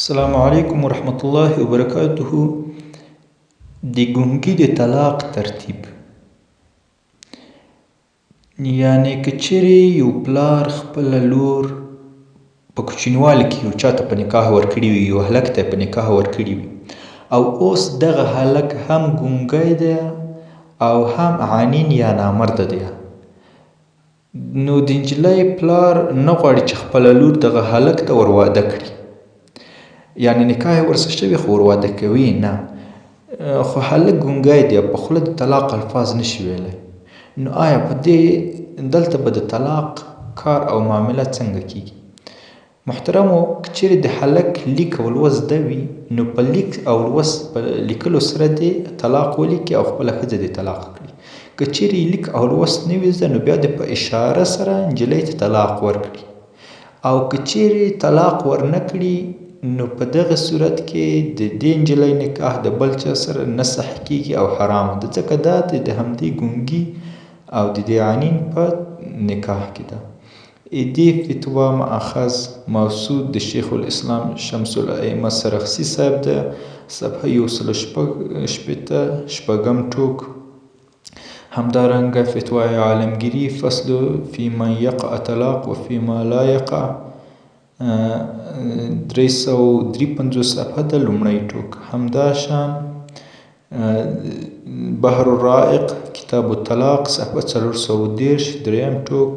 السلام علیکم ورحمة الله وبرکاته. د ګونګي د طلاق ترتیب، یعنی که چیرې یو پلار خپله لور په کوچنیوالي کې یو چاته په نکاح ورکړې وي، یو هلک ته یې په نکاح ورکړې وي او اوس دغه هلک هم ګونګی دی او هم عنین یا نامرده دی، نو د نجلۍ پلار نه غواړي چې خپله لور دغه هلک ته ور واده کړي، یعنی نکاح یې ورسره شوي خو ور واده کوي نه، خو هلک ګونګی دی، په خوله د طلاق الفاظ نشي ویلی. نو آیا دلته به د طلاق کار او معامله څنګه کیږي؟ محترمو، که چیرې د هلک لیک او لوست زده وي نو په لیک او لوست په لیکلو سره دې طلاق ولیکي او خپله ښځه دې طلاق کړي. که چیرې لیک او لوست نه وي زده نو بیا دې په اشاره سره نجلۍ ته طلاق ورکړي، او که چیرې طلاق ورنه کړي نو په دغه صورت کې د دې نجلۍ نکاح د بل چا سره نه صحیح کیږي او حرامه ده، ځکه دا د همدې ګونګي او د دې عنین په نکاح کې ده. دې فتوا مأخذ موسود د شیخ الاسلام شمس الائمه سرخسی صاحب ده، صفحه 160 شپږم ټوک. همدارنګه فتوای عالمگیری فصل فی من یقع طلاق و فی ما لا یقع 353 صفحه ده لومړی ټوک. همداشان بحر الرائق کتاب الطلاق صفحه 413 دریم ټوک.